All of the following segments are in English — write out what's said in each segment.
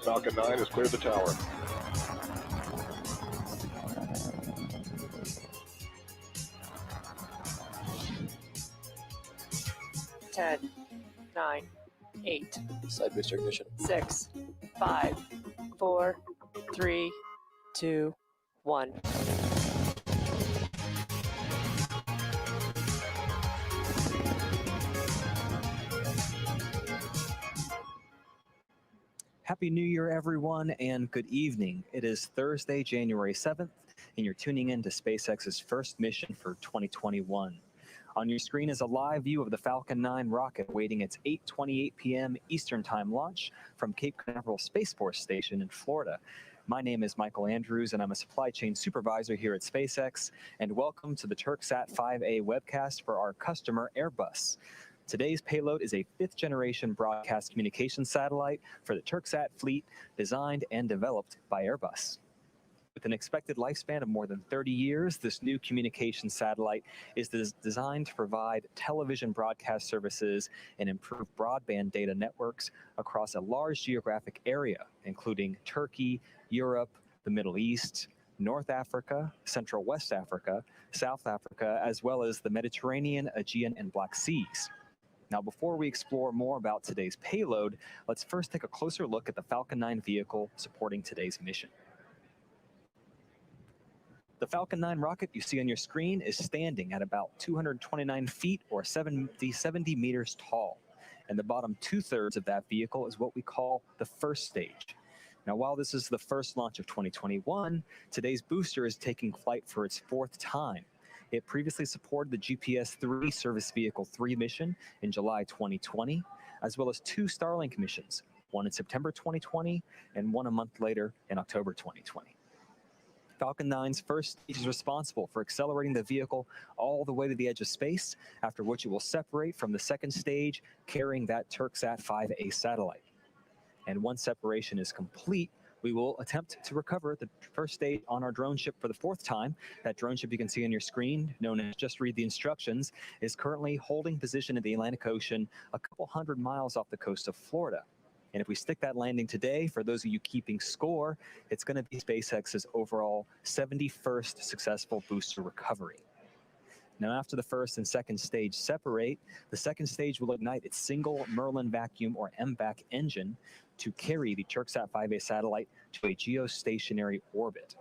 Falcon 9 has cleared the tower. 10, 9, 8. Side booster ignition. 6, 5, 4, 3, 2, 1. Happy New Year, everyone, and good evening. It is Thursday, January 7th, and you're tuning in to SpaceX's first mission for 2021. On your screen is a live view of the Falcon 9 rocket awaiting its 8:28 p.m. Eastern Time launch from Cape Canaveral Space Force Station in Florida. My name is Michael Andrews, and I'm a supply chain supervisor here at SpaceX, and welcome to the Turksat 5A webcast for our customer Airbus. Today's payload is a fifth-generation broadcast communications satellite for the Turksat fleet, designed and developed by Airbus. With an expected lifespan of more than 30 years, this new communications satellite is designed to provide television broadcast services and improve broadband data networks across a large geographic area, including Turkey, Europe, the Middle East, North Africa, Central West Africa, South Africa, as well as the Mediterranean, Aegean, and Black Seas. Now, before we explore more about today's payload, let's first take a closer look at the Falcon 9 vehicle supporting today's mission. The Falcon 9 rocket you see on your screen is standing at about 229 feet or 70 meters tall. And the bottom two-thirds of that vehicle is what we call the first stage. Now, while this is the first launch of 2021, today's booster is taking flight for its fourth time. It previously supported the GPS-3 Service Vehicle 3 mission in July 2020, as well as two Starlink missions, one in September 2020 and one a month later in October 2020. Falcon 9's first stage is responsible for accelerating the vehicle all the way to the edge of space, after which it will separate from the second stage, carrying that Turksat 5A satellite. And once separation is complete, we will attempt to recover the first stage on our drone ship for the fourth time. That drone ship you can see on your screen, known as Just Read the Instructions, is currently holding position in the Atlantic Ocean a couple hundred miles off the coast of Florida. And if we stick that landing today, for those of you keeping score, it's going to be SpaceX's overall 71st successful booster recovery. Now, after the first and second stage separate, the second stage will ignite its single Merlin vacuum or MVAC engine to carry the Turksat 5A satellite to a geostationary orbit.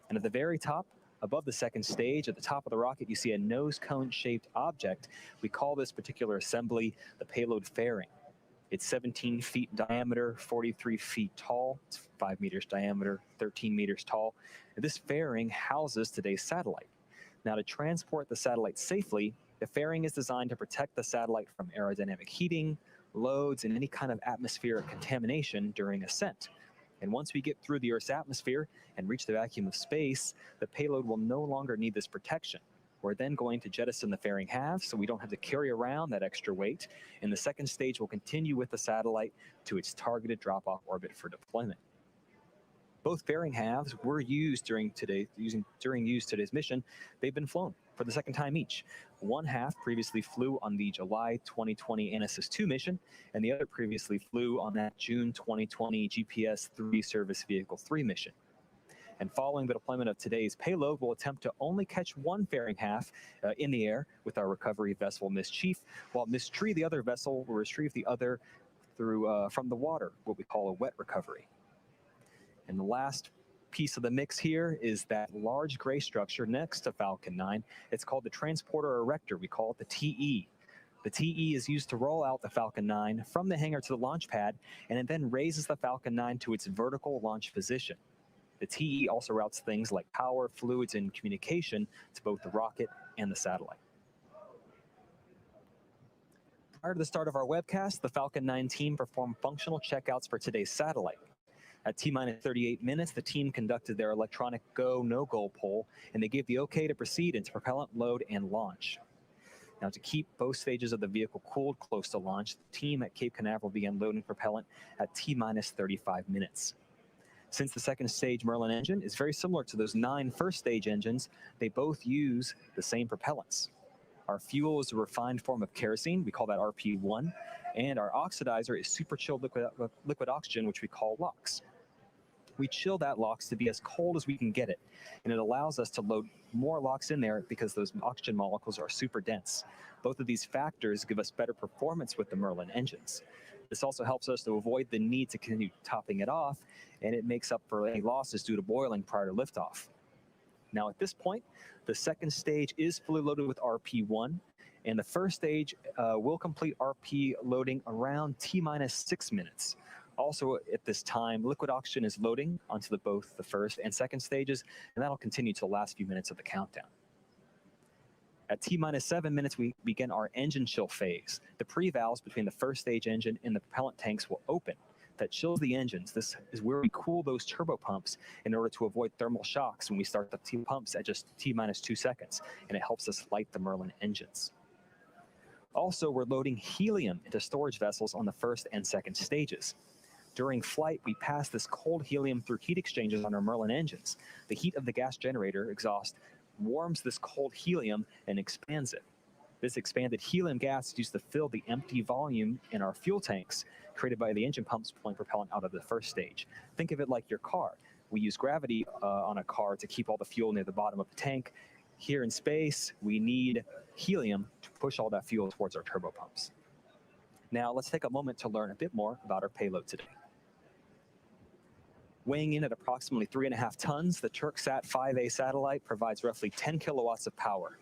And at the very top, above the second stage, at the top of the rocket, you see a nose cone-shaped object. We call this particular assembly the Payload Fairing. It's 17 feet in diameter, 43 feet tall, it's 5 meters diameter, 13 meters tall. And this fairing houses today's satellite. Now, to transport the satellite safely, the fairing is designed to protect the satellite from aerodynamic heating, loads, and any kind of atmospheric contamination during ascent. And once we get through the Earth's atmosphere and reach the vacuum of space, the payload will no longer need this protection. We're then going to jettison the fairing halves so we don't have to carry around that extra weight, and the second stage will continue with the satellite to its targeted drop-off orbit for deployment. Both fairing halves were used during today's mission. They've been flown for the second time each. One half previously flew on the July 2020 Anasis-2 mission, and the other previously flew on that June 2020 GPS-3 Service Vehicle 3 mission. And following the deployment of today's payload, we'll attempt to only catch one fairing half in the air with our recovery vessel, Miss Chief, while Miss Tree, the other vessel, will retrieve the other through from the water, what we call a wet recovery. And the last piece of the mix here is that large gray structure next to Falcon 9. It's called the Transporter Erector. We call it the TE. The TE is used to roll out the Falcon 9 from the hangar to the launch pad, and it then raises the Falcon 9 to its vertical launch position. The TE also routes things like power, fluids, and communication to both the rocket and the satellite. Prior to the start of our webcast, the Falcon 9 team performed functional checkouts for today's satellite. At T-minus 38 minutes, the team conducted their electronic go, no-go poll, and they gave the okay to proceed into propellant load and launch. Now, to keep both stages of the vehicle cooled close to launch, the team at Cape Canaveral began loading propellant at T-minus 35 minutes. Since the second stage Merlin engine is very similar to those 9 first stage engines, they both use the same propellants. Our fuel is a refined form of kerosene, we call that RP1, and our oxidizer is super chilled liquid oxygen, which we call LOX. We chill that LOX to be as cold as we can get it, and it allows us to load more LOX in there because those oxygen molecules are super dense. Both of these factors give us better performance with the Merlin engines. This also helps us to avoid the need to continue topping it off, and it makes up for any losses due to boiling prior to liftoff. Now at this point, the second stage is fully loaded with RP1, and the first stage will complete RP loading around T-minus 6 minutes. Also at this time, liquid oxygen is loading onto both the first and second stages, and that'll continue to the last few minutes of the countdown. At T-minus 7 minutes, we begin our engine chill phase. The pre-valves between the first stage engine and the propellant tanks will open. That chills the engines. This is where we cool those turbo pumps in order to avoid thermal shocks when we start the pumps at just T-minus 2 seconds, and it helps us light the Merlin engines. Also, we're loading helium into storage vessels on the first and second stages. During flight, we pass this cold helium through heat exchangers on our Merlin engines. The heat of the gas generator exhaust warms this cold helium and expands it. This expanded helium gas is used to fill the empty volume in our fuel tanks created by the engine pumps pulling propellant out of the first stage. Think of it like your car. We use gravity on a car to keep all the fuel near the bottom of the tank. Here in space, we need helium to push all that fuel towards our turbo pumps. Now, let's take a moment to learn a bit more about our payload today. Weighing in at approximately 3.5 tons, the Turksat 5A satellite provides roughly 10 kilowatts of power.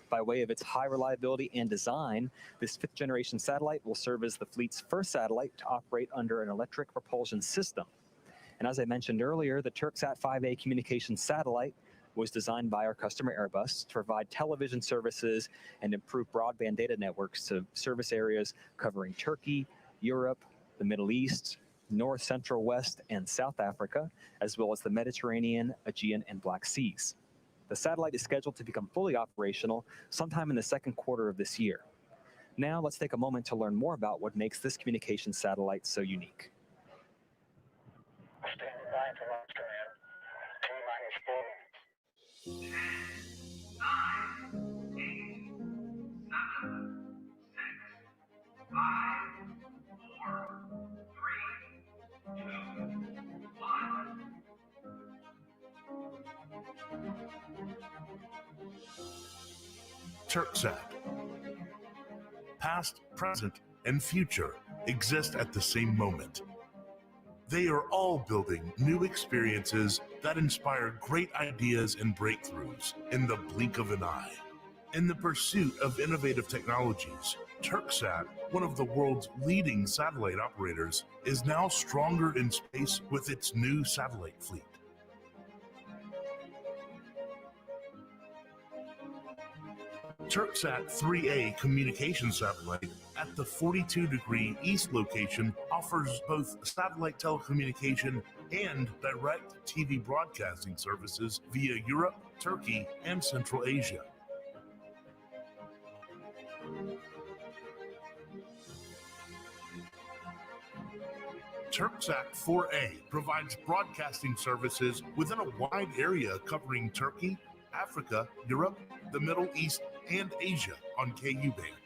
By way of its high reliability and design, this fifth-generation satellite will serve as the fleet's first satellite to operate under an electric propulsion system. And as I mentioned earlier, the Turksat 5A communications satellite was designed by our customer Airbus to provide television services and improve broadband data networks to service areas covering Turkey, Europe, the Middle East, North, Central, West, and South Africa, as well as the Mediterranean, Aegean, and Black Seas. The satellite is scheduled to become fully operational sometime in the second quarter of this year. Now let's take a moment to learn more about what makes this communication satellite so unique. Standing by to launch command. T-minus 4 minutes. 9, 8, 7, 6, 5, 4, 3, 2, 1. Turksat. Past, present, and future exist at the same moment. They are all building new experiences that inspire great ideas and breakthroughs in the blink of an eye. In the pursuit of innovative technologies, Turksat, one of the world's leading satellite operators, is now stronger in space with its new satellite fleet. Turksat 3A communication satellite at the 42° east location offers both satellite telecommunication and direct TV broadcasting services via Europe, Turkey, and Central Asia. Turksat 4A provides broadcasting services within a wide area covering Turkey, Africa, Europe, the Middle East, and Asia on KU band.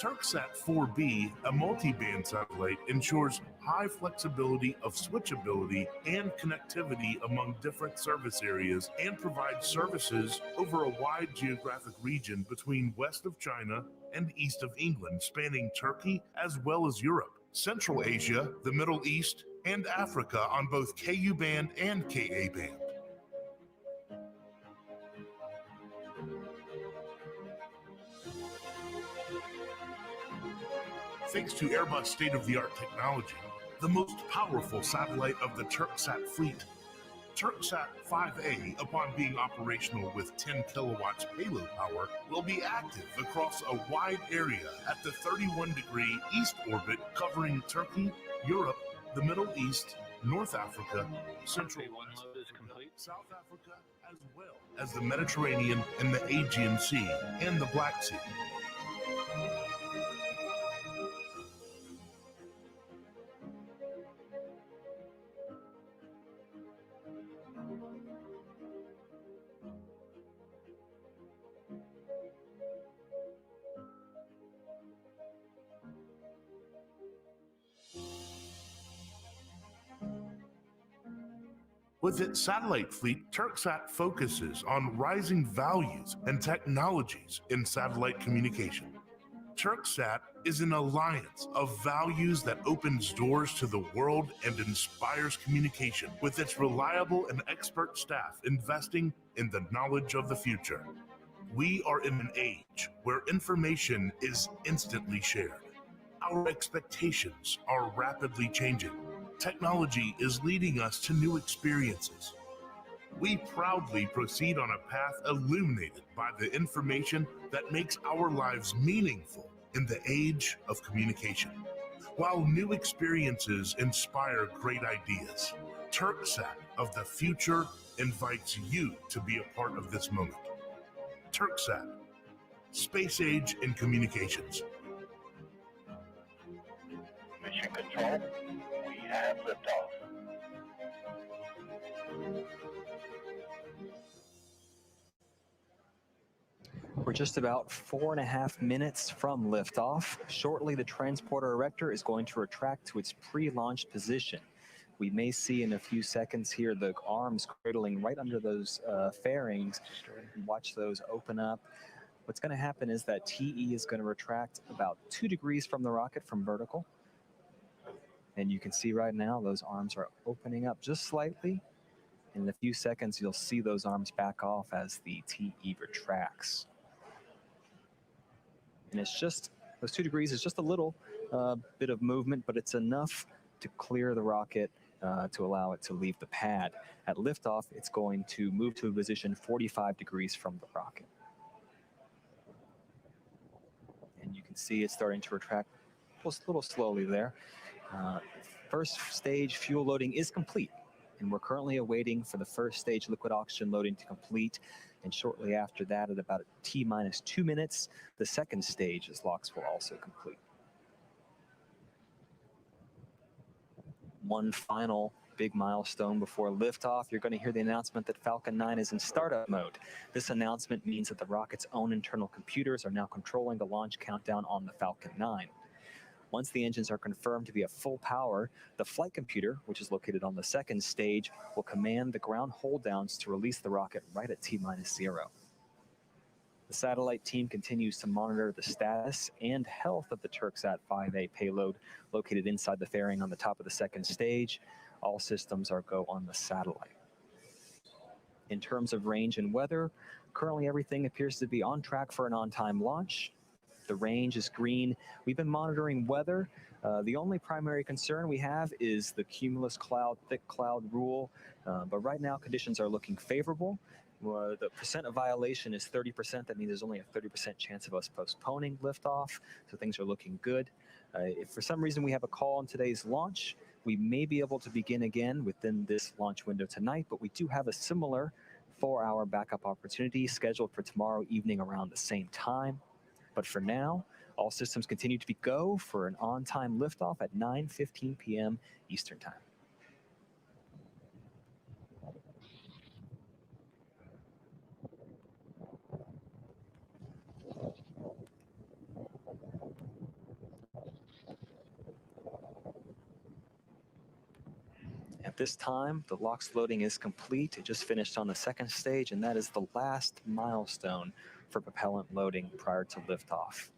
Turksat 4B, a multi-band satellite, ensures high flexibility of switchability and connectivity among different service areas and provides services over a wide geographic region between west of China and east of England, spanning Turkey as well as Europe, Central Asia, the Middle East, and Africa on both KU band and KA band. Thanks to Airbus state-of-the-art technology, the most powerful satellite of the Turksat fleet, Turksat 5A, upon being operational with 10 kilowatts payload power, will be active across a wide area at the 31° east orbit covering Turkey, Europe, the Middle East, North Africa, Central West, South Africa, as well as the Mediterranean and the Aegean Sea and the Black Sea. With its satellite fleet, Turksat focuses on rising values and technologies in satellite communication. Turksat is an alliance of values that opens doors to the world and inspires communication, with its reliable and expert staff investing in the knowledge of the future. We are in an age where information is instantly shared. Our expectations are rapidly changing. Technology is leading us to new experiences. We proudly proceed on a path illuminated by the information that makes our lives meaningful in the age of communication. While new experiences inspire great ideas, Turksat of the future invites you to be a part of this moment. Turksat, space age in communications. Mission Control, we have liftoff. We're just about 4.5 minutes from liftoff. Shortly, the transporter erector is going to retract to its pre-launch position. We may see in a few seconds here the arms cradling right under those fairings. Watch those open up. What's going to happen is that TE is going to retract about 2 degrees from the rocket from vertical. And you can see right now those arms are opening up just slightly. In a few seconds, you'll see those arms back off as the TE retracts. And it's just, those 2 degrees is just a little bit of movement, but it's enough to clear the rocket to allow it to leave the pad. At liftoff, it's going to move to a position 45 degrees from the rocket. And you can see it's starting to retract a little slowly there. First stage fuel loading is complete, and we're currently awaiting for the first stage liquid oxygen loading to complete. And shortly after that, at about T-minus 2 minutes, the second stage's LOX will also complete. One final big milestone before liftoff, you're going to hear the announcement that Falcon 9 is in startup mode. This announcement means that the rocket's own internal computers are now controlling the launch countdown on the Falcon 9. Once the engines are confirmed to be at full power, the flight computer, which is located on the second stage, will command the ground hold downs to release the rocket right at T-minus 0. The satellite team continues to monitor the status and health of the Turksat 5A payload located inside the fairing on the top of the second stage. All systems are go on the satellite. In terms of range and weather, currently everything appears to be on track for an on-time launch. The range is green. We've been monitoring weather. The only primary concern we have is the cumulus cloud, thick cloud rule. But right now, conditions are looking favorable. The percent of violation is 30%. That means there's only a 30% chance of us postponing liftoff. So things are looking good. If for some reason we have a call on today's launch, we may be able to begin again within this launch window tonight. But we do have a similar 4-hour backup opportunity scheduled for tomorrow evening around the same time. But for now, all systems continue to be go for an on-time liftoff at 9:15 p.m. Eastern Time. At this time, the LOX loading is complete. It just finished on the second stage, and that is the last milestone for propellant loading prior to liftoff.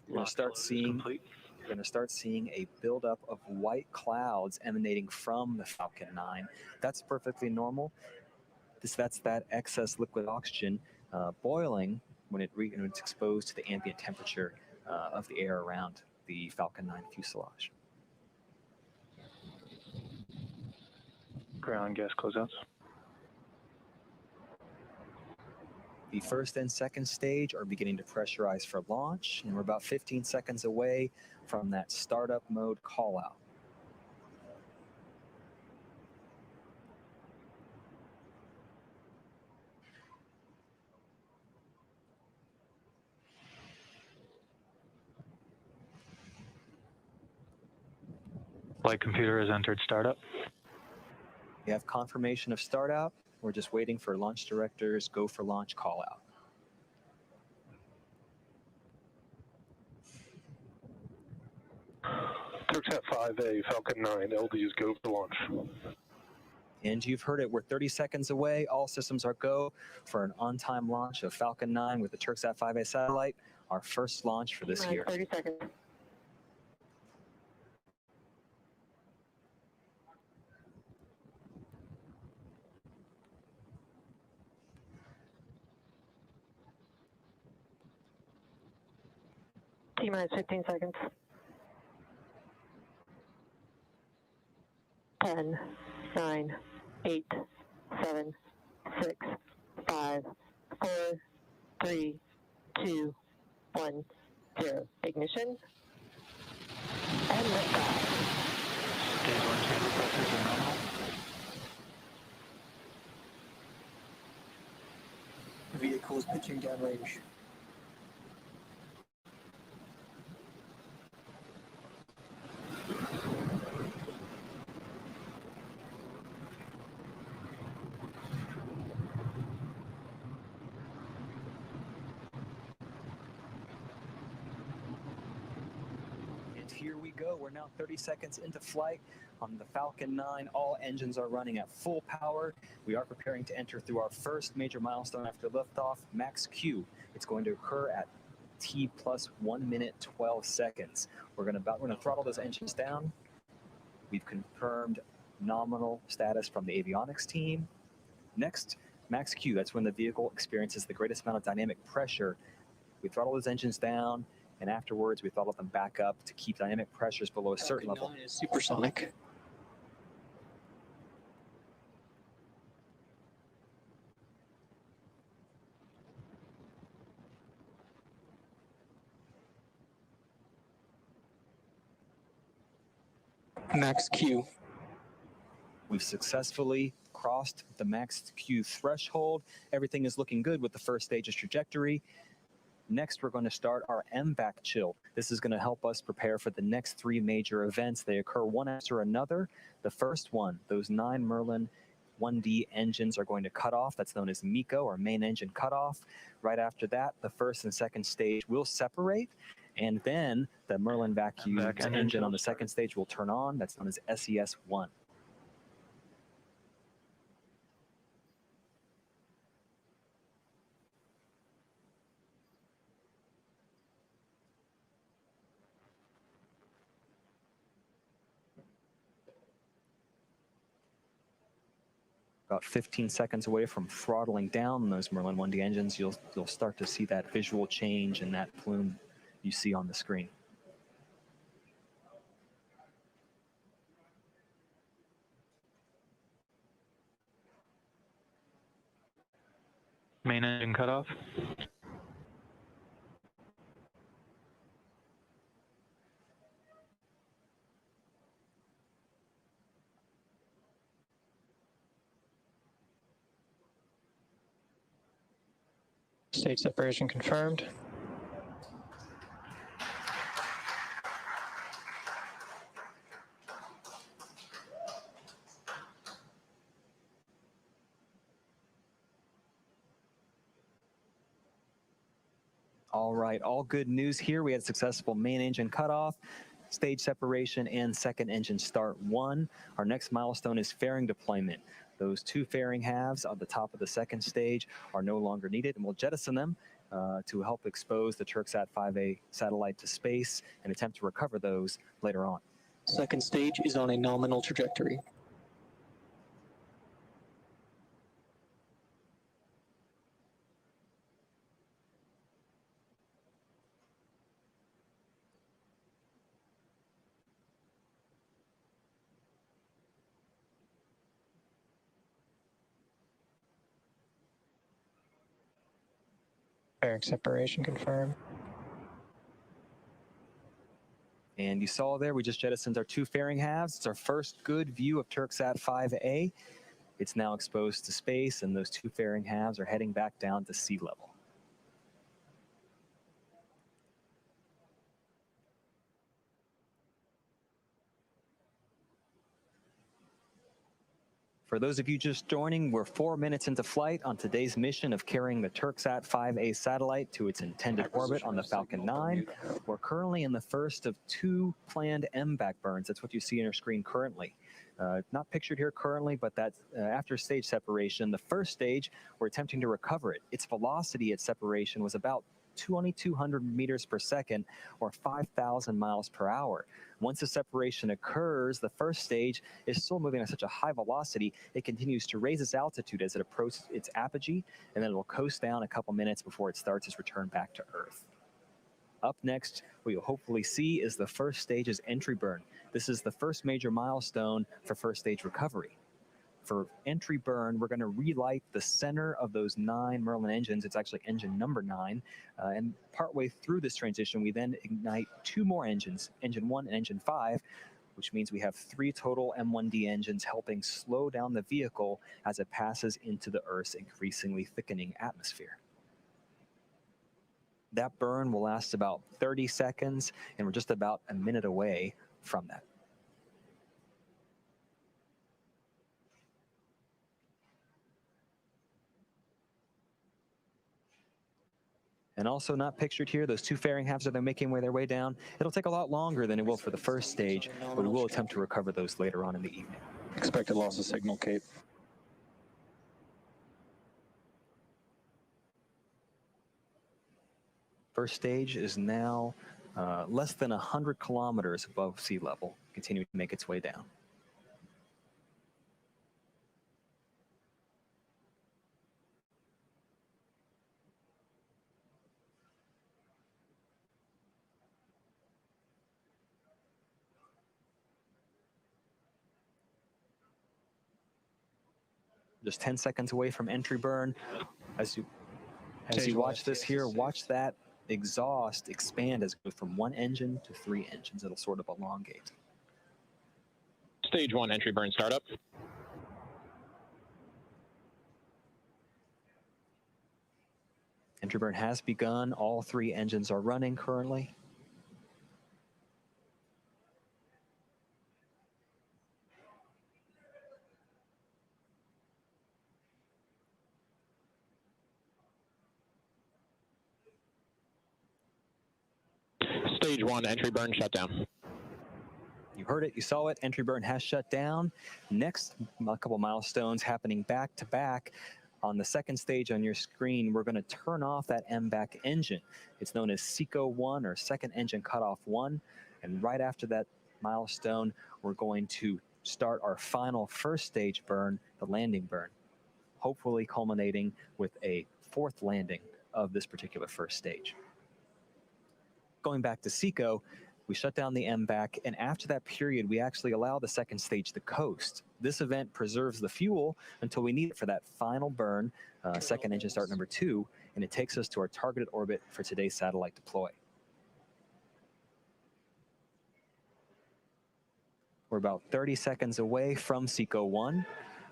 You're going to start seeing a buildup of white clouds emanating from the Falcon 9. That's perfectly normal. That's that excess liquid oxygen boiling when it's exposed to the ambient temperature of the air around the Falcon 9 fuselage. Ground gas closeouts. The first and second stage are beginning to pressurize for launch, and we're about 15 seconds away from that startup mode call out. Flight computer has entered startup. We have confirmation of startup. We're just waiting for launch director's go for launch call out. Turksat 5A, Falcon 9, LD is go for launch. And you've heard it, we're 30 seconds away. All systems are go for an on-time launch of Falcon 9 with the Turksat 5A satellite, our first launch for this year. 30 seconds. T-minus 15 seconds. 10, 9, 8, 7, 6, 5, 4, 3, 2, 1, 0. Ignition. And liftoff. Stage 1 chamber pressures are nominal. Vehicle is pitching downrange. And here we go. We're now 30 seconds into flight on the Falcon 9. All engines are running at full power. We are preparing to enter through our first major milestone after liftoff, max Q. It's going to occur at T plus 1 minute 12 seconds. We're going to throttle those engines down. We've confirmed nominal status from the avionics team. Next, max Q. That's when the vehicle experiences the greatest amount of dynamic pressure. We throttle those engines down, and afterwards we throttle them back up to keep dynamic pressures below a certain level. Falcon 9 is supersonic. Max Q. We've successfully crossed the max Q threshold. Everything is looking good with the first stage's trajectory. Next, we're going to start our MVAC chill. This is going to help us prepare for the next 3 major events. They occur one after another. The first one, those 9 Merlin 1D engines are going to cut off. That's known as MECO, or main engine cutoff. Right after that, the first and second stage will separate. And then the Merlin vacuum engine on the second stage will turn on. That's known as SES-1. About 15 seconds away from throttling down those Merlin 1D engines, you'll start to see that visual change in that plume you see on the screen. Main engine cutoff. Stage separation confirmed. All right, all good news here. We had successful main engine cutoff, stage separation, and second engine start 1. Our next milestone is fairing deployment. Those 2 fairing halves on the top of the second stage are no longer needed, and we'll jettison them to help expose the Turksat 5A satellite to space and attempt to recover those later on. Second stage is on a nominal trajectory. Fairing separation confirmed. And you saw there, we just jettisoned our 2 fairing halves. It's our first good view of Turksat 5A. It's now exposed to space, and those 2 fairing halves are heading back down to sea level. For those of you just joining, we're 4 minutes into flight on today's mission of carrying the Turksat 5A satellite to its intended orbit on the Falcon 9. We're currently in the first of 2 planned MVAC burns. That's what you see on your screen currently. Not pictured here currently, but that's after stage separation. The first stage, we're attempting to recover it. Its velocity at separation was about 2,200 meters per second, or 5,000 miles per hour. Once the separation occurs, the first stage is still moving at such a high velocity, it continues to raise its altitude as it approaches its apogee, and then it will coast down a couple minutes before it starts its return back to Earth. Up next, what you'll hopefully see is the first stage's entry burn. This is the first major milestone for first stage recovery. For entry burn, we're going to relight the center of those 9 Merlin engines. It's actually engine number 9. And partway through this transition, we then ignite 2 more engines, engine 1 and engine 5, which means we have 3 total M1D engines helping slow down the vehicle as it passes into the Earth's increasingly thickening atmosphere. That burn will last about 30 seconds, and we're just about a minute away from that. And also not pictured here, those 2 fairing halves that they're making their way down. It'll take a lot longer than it will for the first stage, but we will attempt to recover those later on in the evening. Expected loss of signal, Cape. First stage is now less than 100 kilometers above sea level, continuing to make its way down. Just 10 seconds away from entry burn. As you watch this here, watch that exhaust expand as it goes from 1 engine to 3 engines. It'll sort of elongate. Stage 1 entry burn startup. Entry burn has begun. All 3 engines are running currently. Stage 1 entry burn shutdown. You heard it, you saw it. Entry burn has shut down. Next, a couple milestones happening back to back. On the second stage on your screen, we're going to turn off that MBAC engine. It's known as SECO 1, or Second Engine Cutoff 1. And right after that milestone, we're going to start our final first stage burn, the landing burn, hopefully culminating with a 4th landing of this particular first stage. Going back to SECO, we shut down the MBAC, and after that period, we actually allow the second stage to coast. This event preserves the fuel until we need it for that final burn, second engine start number 2, and it takes us to our targeted orbit for today's satellite deploy. We're about 30 seconds away from SECO 1,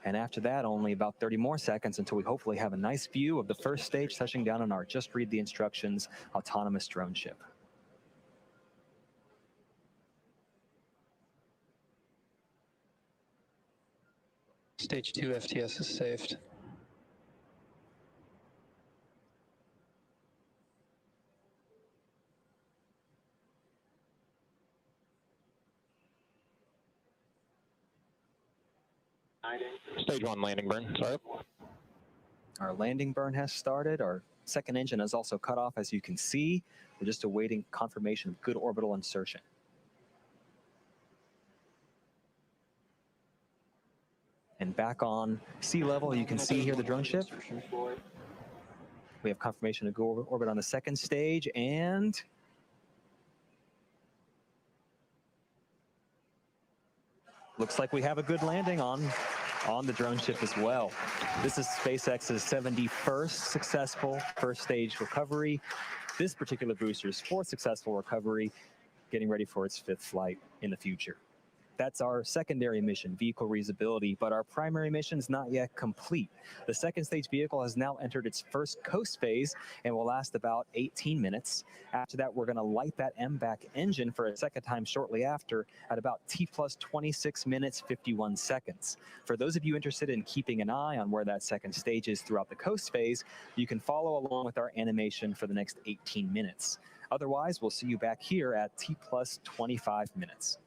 and after that, only about 30 more seconds until we hopefully have a nice view of the first stage touching down on our Just Read the Instructions autonomous drone ship. Stage 2 FTS is saved. Stage 1 landing burn startup. Our landing burn has started. Our second engine is also cut off, as you can see. We're just awaiting confirmation of good orbital insertion. And back on sea level, you can see here the drone ship. We have confirmation of good orbit on the second stage, and looks like we have a good landing on the drone ship as well. This is SpaceX's 71st successful first stage recovery. This particular booster's 4th successful recovery, getting ready for its 5th flight in the future. That's our secondary mission, vehicle reusability, but our primary mission is not yet complete. The second stage vehicle has now entered its first coast phase and will last about 18 minutes. After that, we're going to light that MBAC engine for a second time shortly after at about T plus 26 minutes, 51 seconds. For those of you interested in keeping an eye on where that second stage is throughout the coast phase, you can follow along with our animation for the next 18 minutes. Otherwise, we'll see you back here at T plus 25 minutes.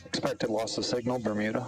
Expected loss of signal, Bermuda.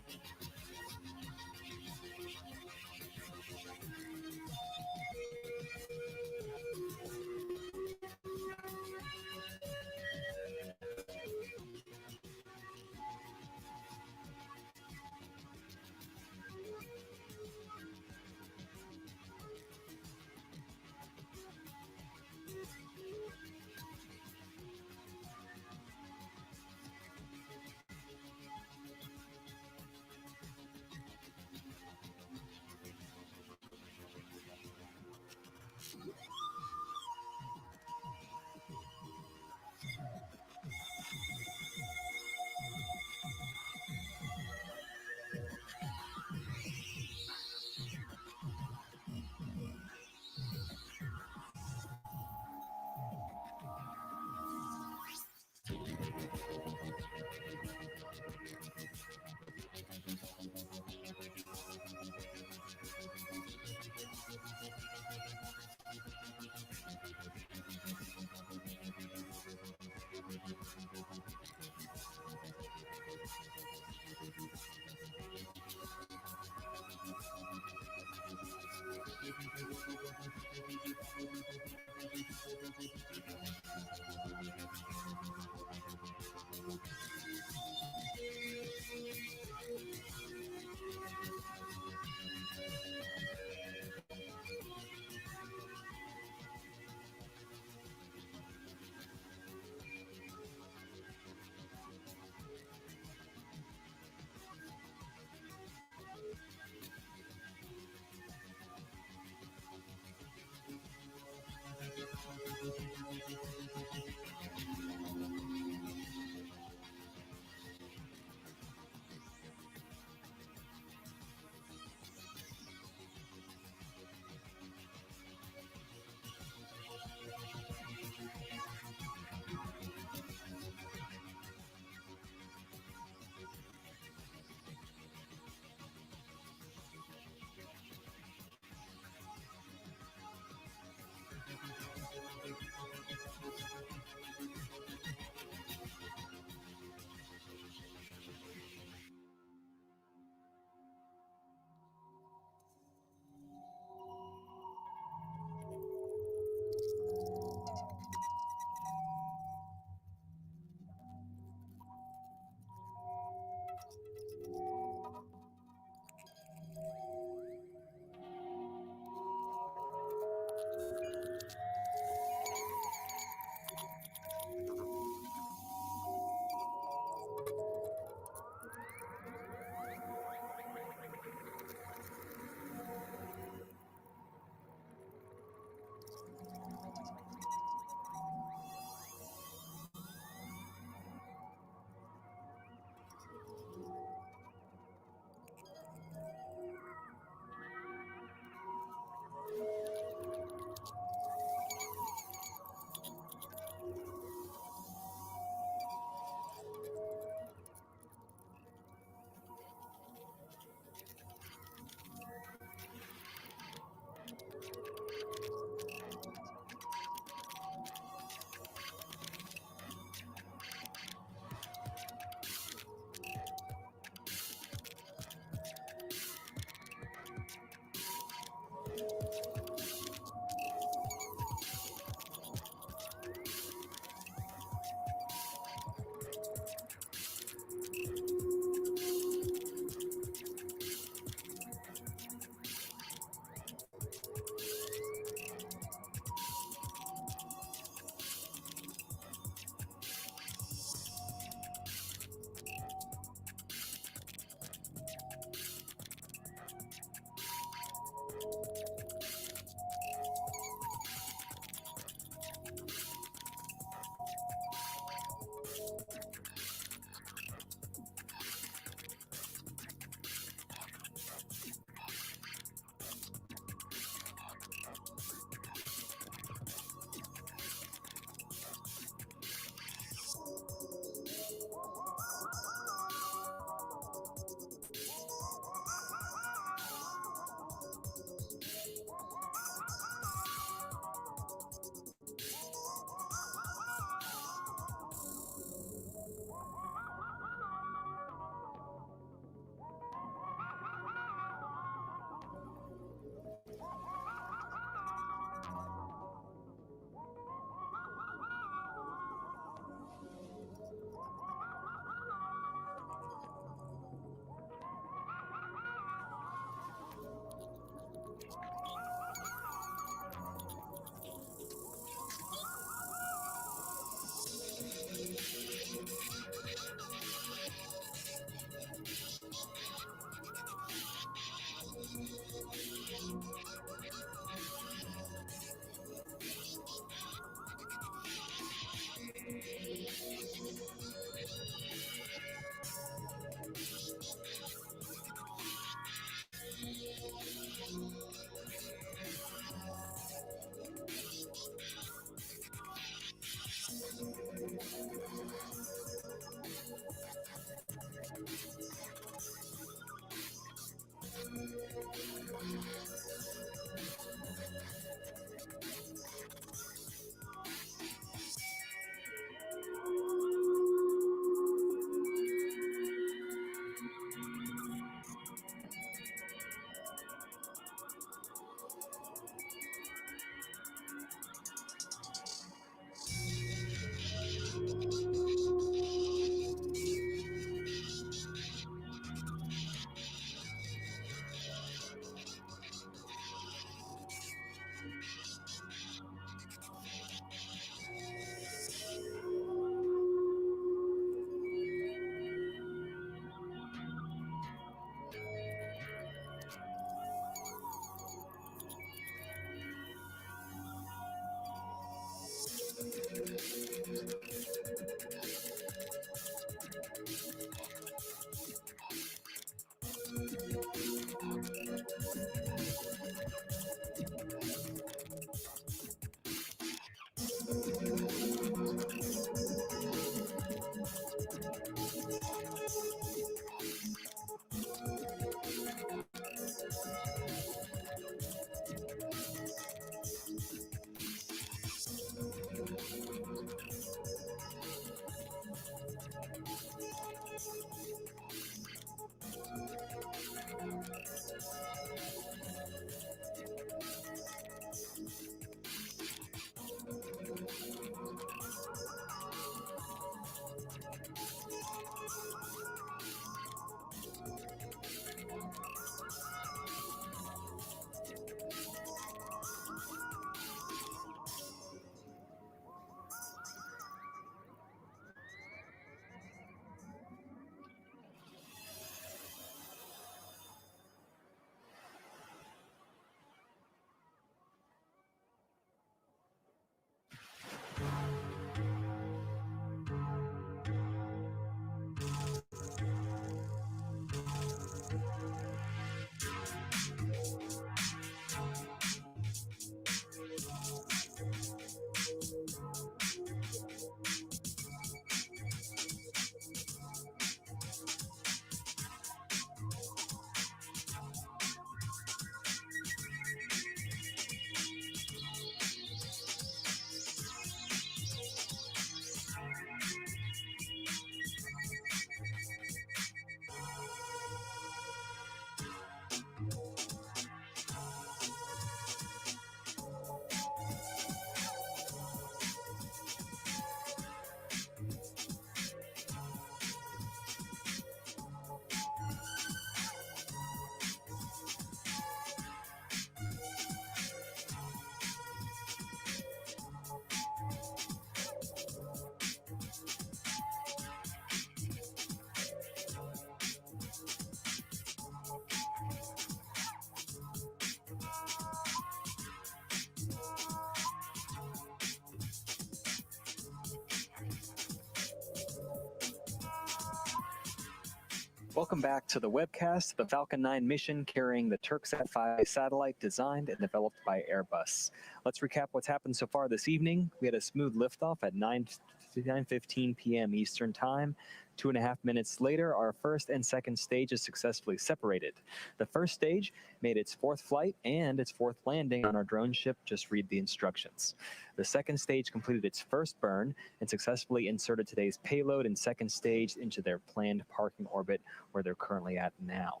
Welcome back to the webcast of the Falcon 9 mission carrying the Turksat 5A satellite designed and developed by Airbus. Let's recap what's happened so far this evening. We had a smooth liftoff at 9:15 p.m. Eastern Time. 2.5 minutes later, our first and second stages successfully separated. The first stage made its fourth flight and its fourth landing on our drone ship. Just read the instructions. The second stage completed its first burn and successfully inserted today's payload and second stage into their planned parking orbit where they're currently at now.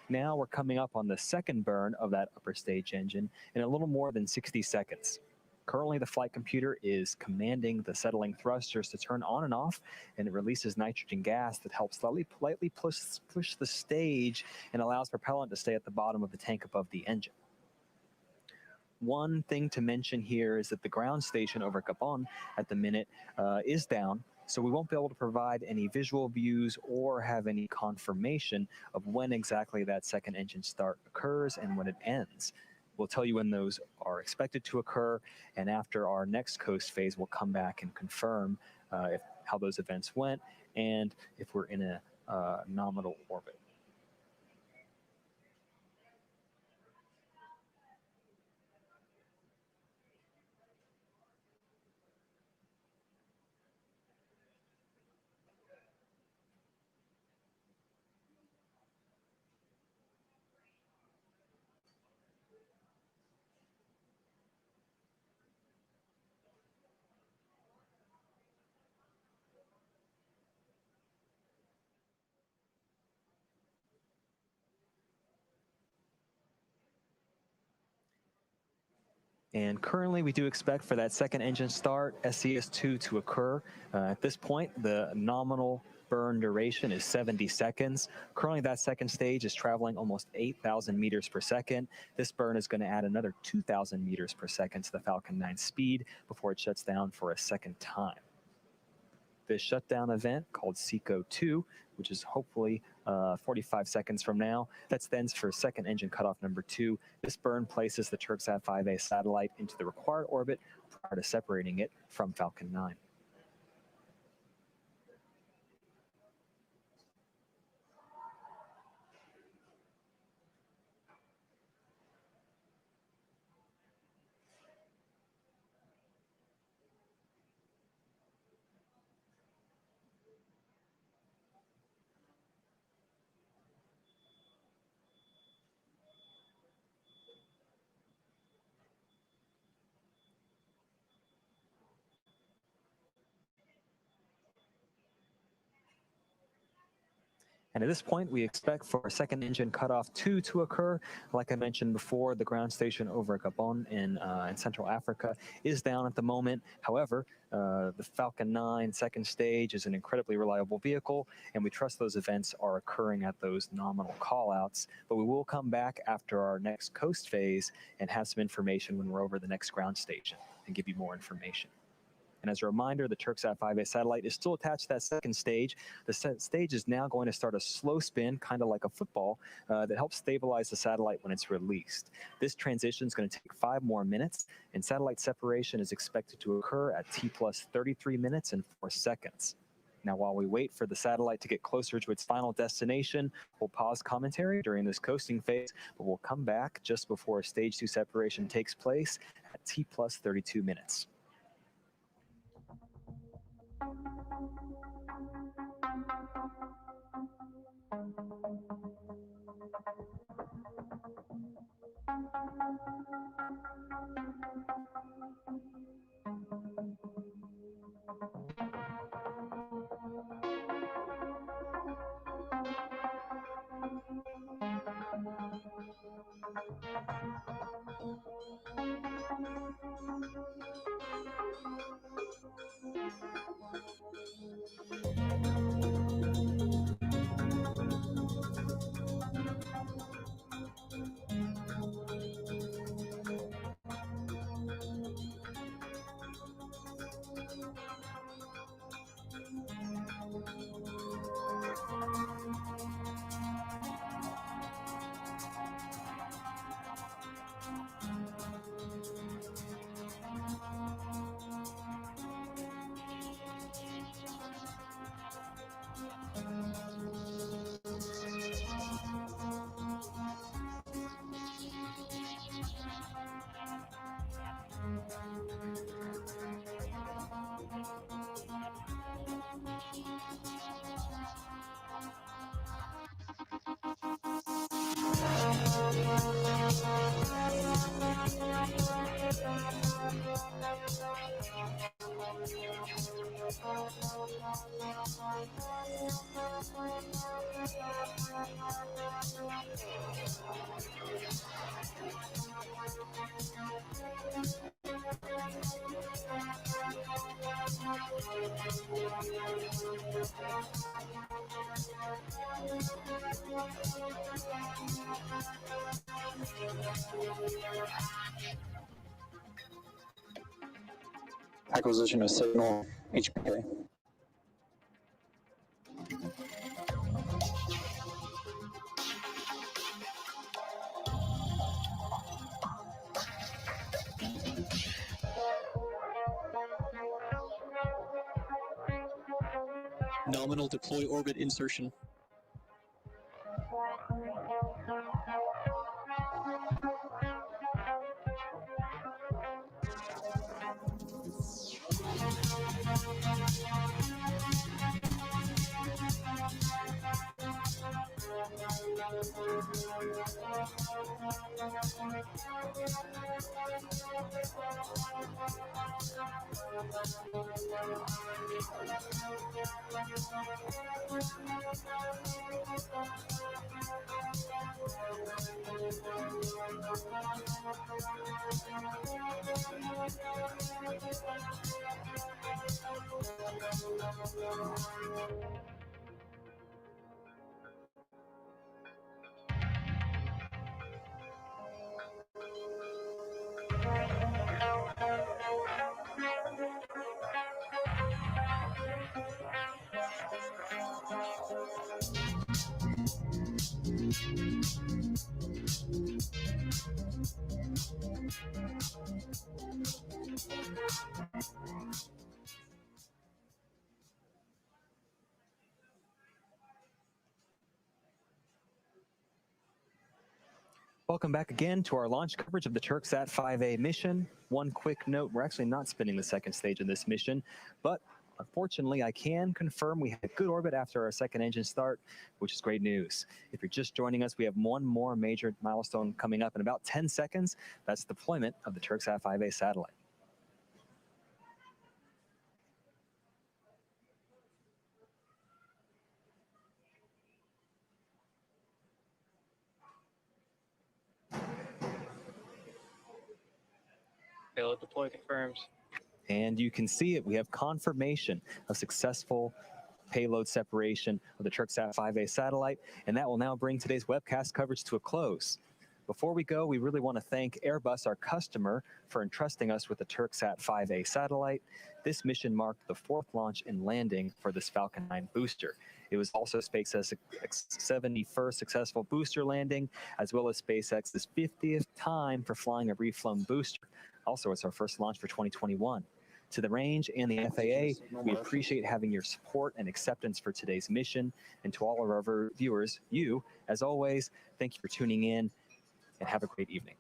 Now we're coming up on the second burn of that upper stage engine in a little more than 60 seconds. Currently, the flight computer is commanding the settling thrusters to turn on and off, and it releases nitrogen gas that helps lightly push the stage and allows propellant to stay at the bottom of the tank above the engine. One thing to mention here is that the ground station over Gabon at the minute is down, so we won't be able to provide any visual views or have any confirmation of when exactly that second engine start occurs and when it ends. We'll tell you when those are expected to occur, and after our next coast phase, we'll come back and confirm how those events went and if we're in a nominal orbit. And currently, we do expect for that second engine start, SES-2, to occur. At this point, the nominal burn duration is 70 seconds. Currently, that second stage is traveling almost 8,000 meters per second. This burn is going to add another 2,000 meters per second to the Falcon 9 speed before it shuts down for a second time. This shutdown event, called SECO-2, which is hopefully 45 seconds from now, that stands for second engine cutoff number 2. This burn places the Turksat 5A satellite into the required orbit prior to separating it from Falcon 9. And at this point, we expect for second engine cutoff 2 to occur. Like I mentioned before, the ground station over Gabon in Central Africa is down at the moment. However, the Falcon 9 second stage is an incredibly reliable vehicle, and we trust those events are occurring at those nominal callouts. But we will come back after our next coast phase and have some information when we're over the next ground station and give you more information. And as a reminder, the Turksat 5A satellite is still attached to that second stage. The stage is now going to start a slow spin, kind of like a football, that helps stabilize the satellite when it's released. This transition is going to take 5 more minutes, and satellite separation is expected to occur at T+, 33 minutes and 4 seconds. Now, while we wait for the satellite to get closer to its final destination, we'll pause commentary during this coasting phase, but we'll come back just before stage 2 separation takes place at T+, 32 minutes. Acquisition of signal HPA. Nominal deploy orbit insertion. Welcome back again to our launch coverage of the Turksat 5A mission. One quick note, we're actually not spinning the second stage of this mission, but unfortunately I can confirm we had good orbit after our second engine start, which is great news. If you're just joining us, we have one more major milestone coming up in about 10 seconds. That's deployment of the Turksat 5A satellite. Payload deploy confirmed. And you can see it. We have confirmation of successful payload separation of the Turksat 5A satellite, and that will now bring today's webcast coverage to a close. Before we go, we really want to thank Airbus, our customer, for entrusting us with the Turksat 5A satellite. This mission marked the 4th launch and landing for this Falcon 9 booster. It was also SpaceX's 71st successful booster landing, as well as SpaceX's 50th time for flying a reflown booster. Also, it's our first launch for 2021. To the range and the FAA, we appreciate having your support and acceptance for today's mission. And to all of our viewers, you, as always, thank you for tuning in and have a great evening.